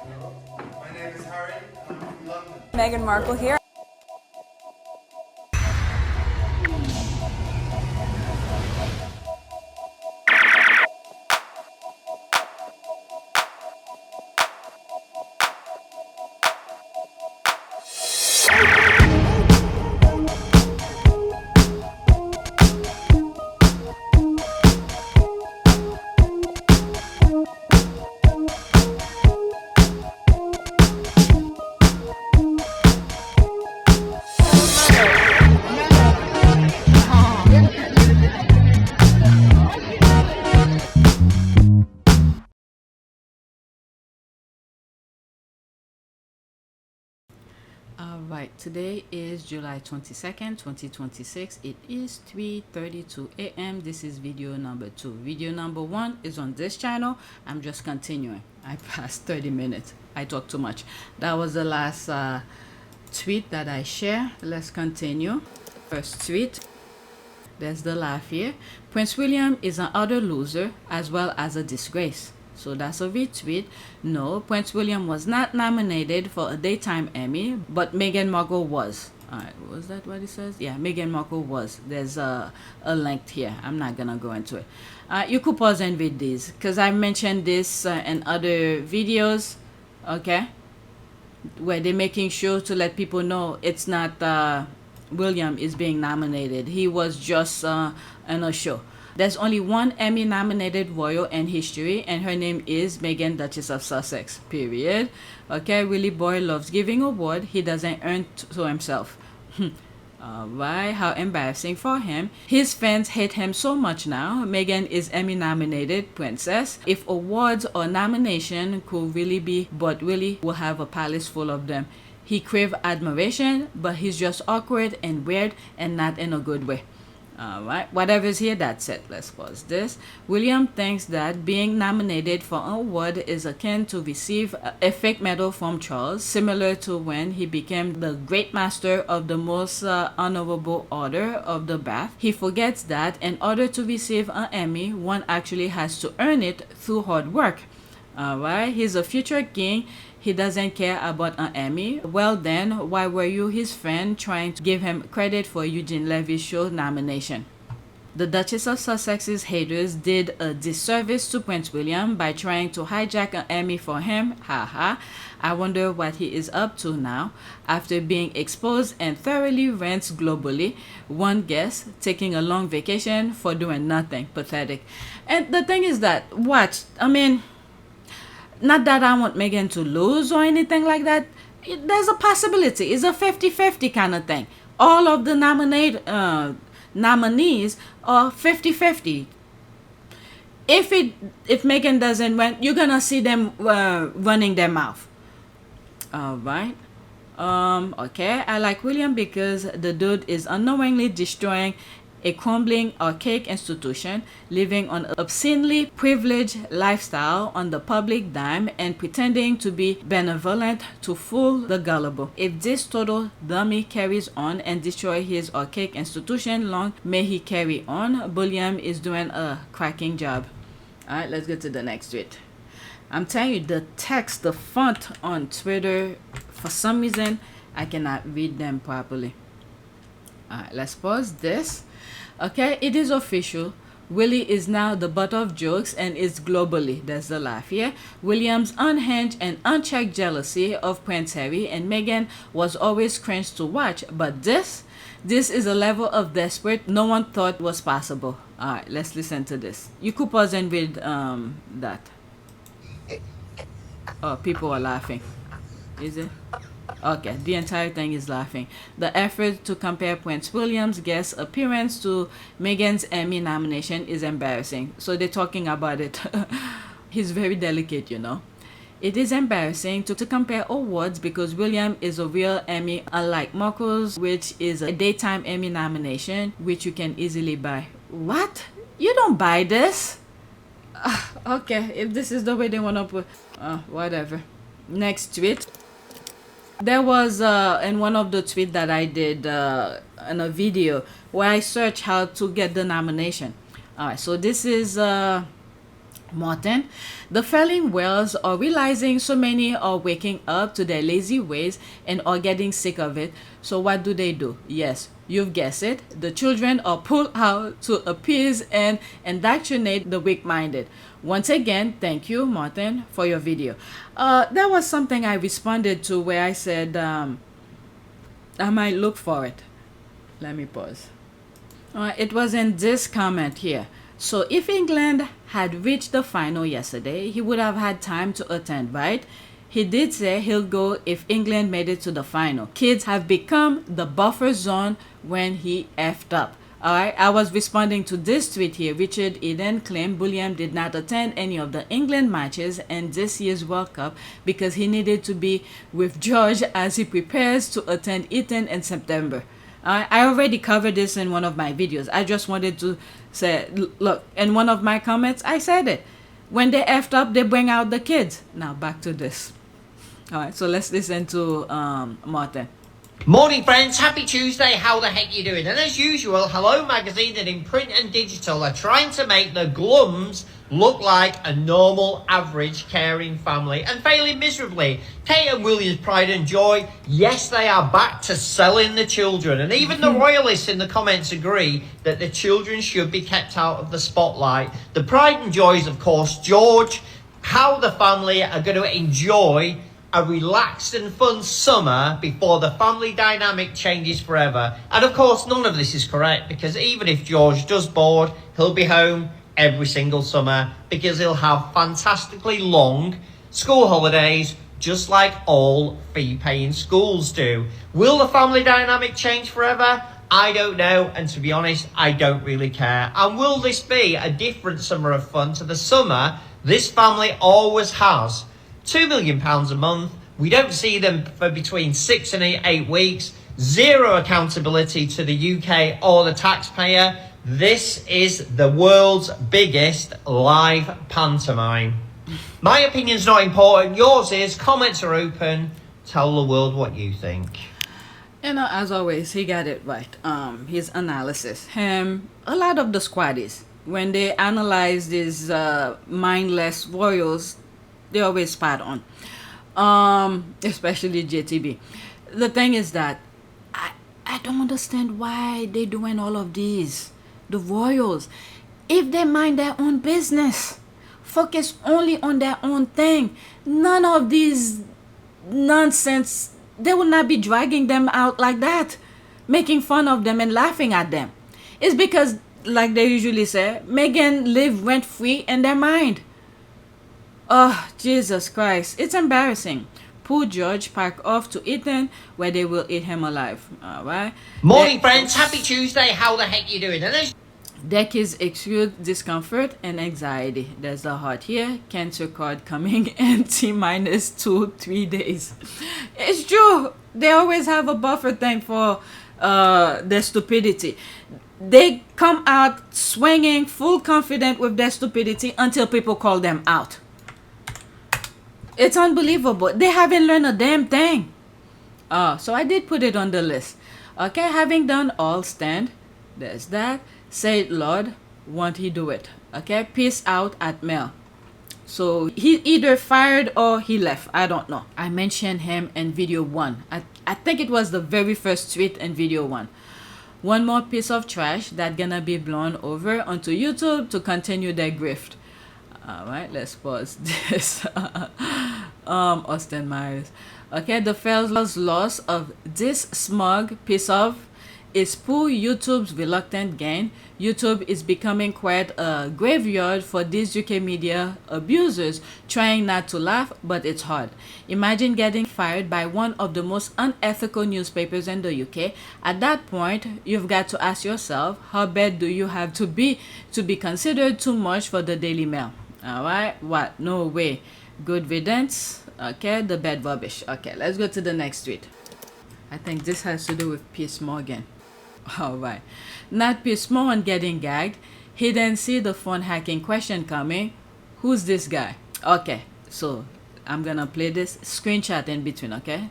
My name is Harry, and I'm from London. Meghan Markle here. Alright, today is July 22nd, 2026. It is 3:32 a.m. This is video number 2. Video number 1 is on this channel. I'm just continuing. I passed 30 minutes. I talk too much. That was the last tweet that I share. Let's continue. First tweet. There's the laugh here. Prince William is an utter loser as well as a disgrace. So that's a retweet. No, Prince William was not nominated for a daytime Emmy, but Meghan Markle was. Alright, was that what it says? Yeah, Meghan Markle was. There's a link here. I'm not gonna go into it. You could pause and read these because I mentioned this in other videos, okay, where they're making sure to let people know it's not William is being nominated. He was just in a show. There's only one Emmy nominated royal in history, and her name is Meghan, Duchess of Sussex, period. Okay, Willy boy loves giving award he doesn't earn to himself. Alright, how embarrassing for him. His fans hate him so much now. Meghan is Emmy nominated princess. If awards or nomination could really be, but Willy will have a palace full of them. He crave admiration, but he's just awkward and weird and not in a good way. Alright, whatever's here, that's it. Let's pause this. William thinks that being nominated for an award is akin to receive a fake medal from Charles, similar to when he became the Great Master of the Most Honorable Order of the Bath. He forgets that in order to receive an Emmy, one actually has to earn it through hard work. Alright, he's a future king. He doesn't care about an Emmy. Well then, why were you his friend trying to give him credit for Eugene Levy's show nomination? The Duchess of Sussex's haters did a disservice to Prince William by trying to hijack an Emmy for him. Haha. I wonder what he is up to now after being exposed and thoroughly rinsed globally. One guess, taking a long vacation for doing nothing. Pathetic. And the thing is that, not that I want Meghan to lose or anything like that. There's a possibility. It's a 50-50 kind of thing. All of the nominees are 50-50. If Meghan doesn't win, you're gonna see them running their mouth. Alright. Okay. I like William because the dude is unknowingly destroying a crumbling, archaic institution, living on an obscenely privileged lifestyle on the public dime and pretending to be benevolent to fool the gullible. If this total dummy carries on and destroy his archaic institution, long may he carry on. William is doing a cracking job. Alright, let's get to the next tweet. I'm telling you, the text, the font on Twitter, for some reason, I cannot read them properly. Alright, let's pause this. Okay, it is official. Willy is now the butt of jokes and is globally. That's the laugh here. William's unhinged and unchecked jealousy of Prince Harry and Meghan was always cringe to watch. But this is a level of desperate no one thought was possible. Alright, let's listen to this. You could pause and read that. Oh, people are laughing. Is it? Okay, the entire thing is laughing. The effort to compare Prince William's guest appearance to Meghan's Emmy nomination is embarrassing. So they're talking about it. He's very delicate, you know. It is embarrassing to compare awards because William is a real Emmy, unlike Markle's, which is a daytime Emmy nomination, which you can easily buy. What? You don't buy this? Okay, if this is the way they want to put... whatever. Next tweet. There was in one of the tweets that I did in a video where I searched how to get the nomination. Alright, so this is Martin, the failing whales are realizing so many are waking up to their lazy ways and are getting sick of it. So what do? Yes, you've guessed it. The children are pulled out to appease and indoctrinate the weak-minded. Once again, thank you, Martin, for your video. There was something I responded to where I said I might look for it. Let me pause. It was in this comment here. So if England had reached the final yesterday, he would have had time to attend, right? He did say he'll go if England made it to the final. Kids have become the buffer zone when he effed up. Alright, I was responding to this tweet here. Richard Eden claimed William did not attend any of the England matches in this year's World Cup because he needed to be with George as he prepares to attend Eton in September. I already covered this in one of my videos. I just wanted to say, look, in one of my comments, I said it. When they effed up, they bring out the kids. Now, back to this. All right, so let's listen to Martin. Morning friends, happy Tuesday, how the heck you doing? And as usual, Hello Magazine and in print and digital are trying to make the Glums look like a normal, average, caring family and failing miserably. Kate and William's pride and joy, yes, they are back to selling the children. And even the royalists in the comments agree that the children should be kept out of the spotlight. The pride and joys, of course, George, how the family are going to enjoy a relaxed and fun summer before the family dynamic changes forever. And of course, none of this is correct because even if George does bored, he'll be home every single summer because he'll have fantastically long school holidays just like all fee-paying schools do. Will the family dynamic change forever? I don't know, and to be honest, I don't really care. And will this be a different summer of fun to the summer this family always has? £2 million a month. We don't see them for between 6 and 8 weeks. Zero accountability to the UK or the taxpayer. This is the world's biggest live pantomime. My opinion's not important. Yours is. Comments are open. Tell the world what you think. You know, as always, he got it right. His analysis. A lot of the squaddies, when they analyze these mindless royals, they always spot on, especially JTB. The thing is that I don't understand why they're doing all of these. The royals, if they mind their own business, focus only on their own thing, none of these nonsense, they will not be dragging them out like that, making fun of them and laughing at them. It's because, like they usually say, Meghan live rent-free in their mind. Oh, Jesus Christ. It's embarrassing. Poor George pack off to Eton where they will eat him alive. Alright? Morning friends, happy Tuesday, how the heck you doing? Their kids exude discomfort and anxiety. There's the heart here. Cancer card coming in T-minus 2-3 days. It's true. They always have a buffer thing for their stupidity. They come out swinging, full confident with their stupidity until people call them out. It's unbelievable. They haven't learned a damn thing. So I did put it on the list. Okay, having done all stand, there's that. Say, Lord, won't he do it? Okay, peace out at Mel. So he either fired or he left. I don't know. I mentioned him in video 1. I think it was the very first tweet in video 1. One more piece of trash that gonna be blown over onto YouTube to continue their grift. Alright, let's pause this. Austin Myers. Okay, the fail's loss of this smug piece of is poor YouTube's reluctant gain. YouTube is becoming quite a graveyard for these UK media abusers trying not to laugh, but it's hard. Imagine getting fired by one of the most unethical newspapers in the UK. At that point, you've got to ask yourself, how bad do you have to be considered too much for the Daily Mail? Alright, what? No way. Good riddance. Okay, the bad rubbish. Okay, let's go to the next tweet. I think this has to do with Piers Morgan. Alright, not Piers Morgan getting gagged. He didn't see the phone hacking question coming. Who's this guy? Okay, so I'm gonna play this screenshot in between, okay?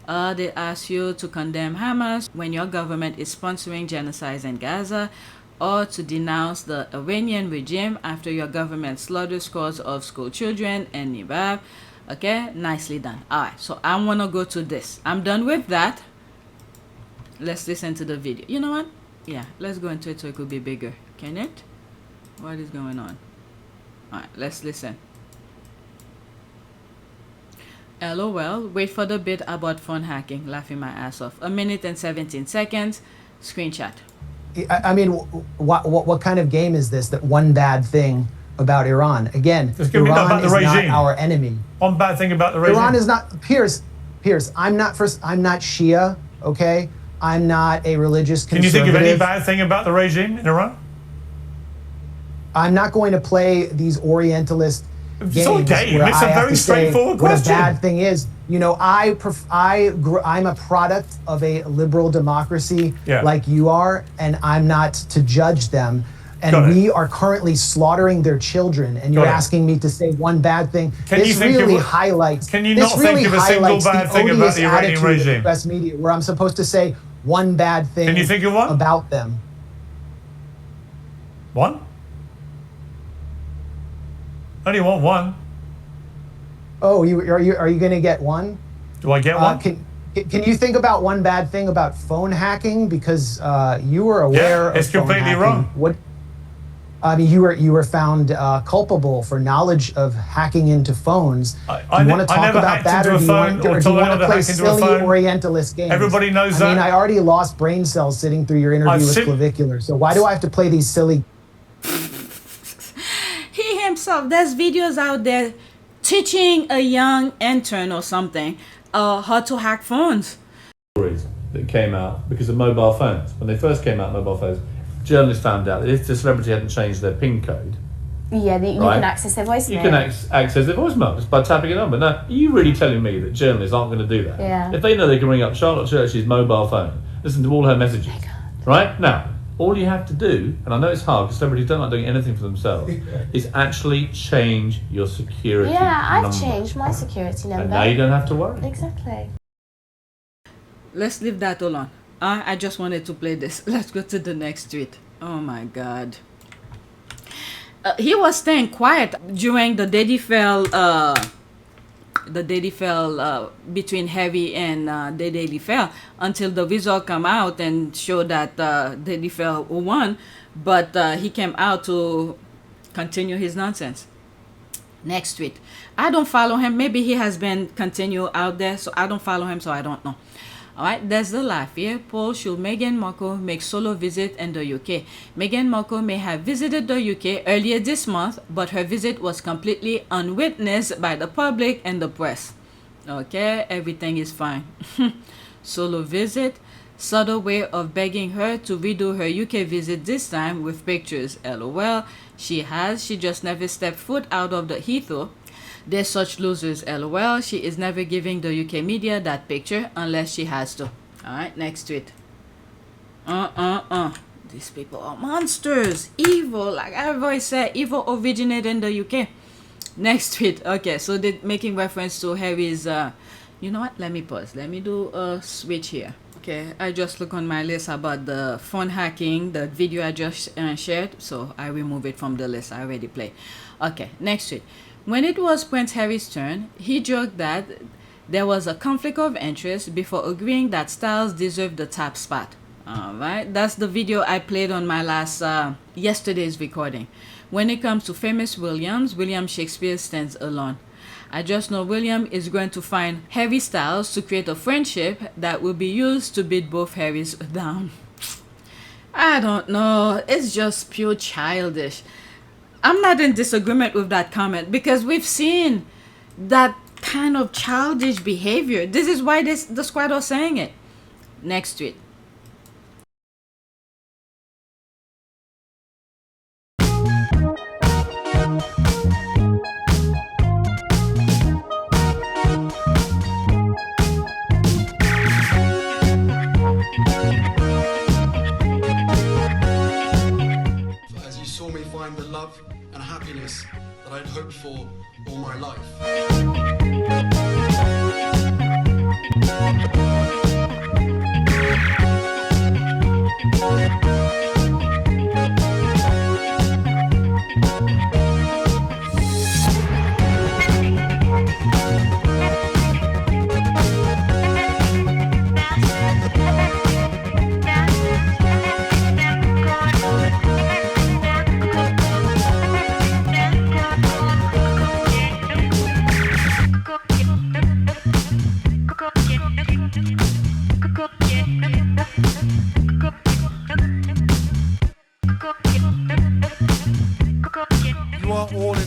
They ask you to condemn Hamas when your government is sponsoring genocide in Gaza. or to denounce the Iranian regime after your government slaughtered scores of school children and Nibab. Okay, nicely done. Alright, so I want to go to this. I'm done with that. Let's listen to the video. You know what? Yeah, let's go into it so it could be bigger. Can it? What is going on? Alright, let's listen. LOL, wait for the bit about phone hacking. Laughing my ass off. 1 minute and 17 seconds. Screenshot. I mean, what kind of game is this? That one bad thing about Iran? Again, Iran is not our enemy. One bad thing about the regime. Iran is not. Piers, I'm not Shia. Okay, I'm not a religious conservative. Can you think of any bad thing about the regime in Iran? I'm not going to play these Orientalist games. It's not a game. It's a very straightforward question. What a bad thing is. You know, I'm a product of a liberal democracy like you are, and I'm not to judge them. And we are currently slaughtering their children, and you're asking me to say one bad thing. This really highlights. Can you not think of a single bad thing about the Iranian regime? Press media, where I'm supposed to say one bad thing. Can you think of one about them? One? Only want one. Oh, are you going to get one? Do I get one? Can you think about one bad thing about phone hacking? Because you were aware of it's completely wrong. What? I mean, you were found culpable for knowledge of hacking into phones. Do you want to talk about that, or do you want to play silly Orientalist games? Everybody knows that. I mean, I already lost brain cells sitting through your interview with Clavicular. So why do I have to play these silly? He himself. There's videos out there teaching a young intern or something how to hack phones. Stories that came out because of mobile phones. When they first came out, mobile phones, journalists found out that if the celebrity hadn't changed their PIN code, you can access their voicemail. You can access their voicemail just by tapping a number. Now, are you really telling me that journalists aren't going to do that? Yeah. If they know they can ring up Charlotte Church's mobile phone, listen to all her messages, right? Now, all you have to do, and I know it's hard because celebrities don't like doing anything for themselves, is actually change your security number. I've changed my security number. And now you don't have to worry. Exactly. Let's leave that alone. I just wanted to play this. Let's go to the next tweet. Oh my God. He was staying quiet during the Daddy Fell between Heavy and the Daddy Fell until the result come out and show that Daddy Fell won, but he came out to continue his nonsense. Next tweet. I don't follow him. Maybe he has been continue out there, so I don't follow him, so I don't know. Alright, there's the life here. Paul, should Meghan Markle make solo visit in the UK? Meghan Markle may have visited the UK earlier this month, but her visit was completely unwitnessed by the public and the press. Okay, everything is fine. Solo visit, subtle way of begging her to redo her UK visit, this time with pictures. LOL. She just never stepped foot out of the Heathrow. They're such losers, LOL. She is never giving the UK media that picture unless she has to. Alright, next tweet. These people are monsters. Evil, like I've always said, evil originated in the UK. Next tweet. Okay, so they're making reference to Harry's, you know what? Let me pause. Let me do a switch here. Okay, I just look on my list about the phone hacking, the video I just shared. So I remove it from the list. I already played. Okay, next tweet. When it was Prince Harry's turn, he joked that there was a conflict of interest before agreeing that Styles deserved the top spot. Alright, that's the video I played on my last yesterday's recording. When it comes to famous William Shakespeare stands alone. I just know William is going to find Harry Styles to create a friendship that will be used to beat both Harrys down. I don't know, it's just pure childish. I'm not in disagreement with that comment because we've seen that kind of childish behavior. This is why the squad are saying it. Next tweet. As you saw me find the love and happiness that I'd hoped for all my life.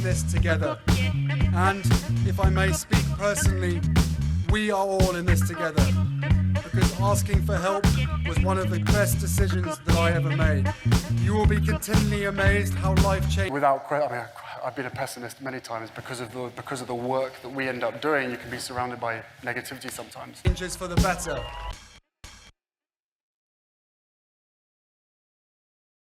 this together. And if I may speak personally, we are all in this together. Because asking for help was one of the best decisions that I ever made. You will be continually amazed how life changed. I've been a pessimist many times because of the work that we end up doing. You can be surrounded by negativity sometimes. Changes for the better.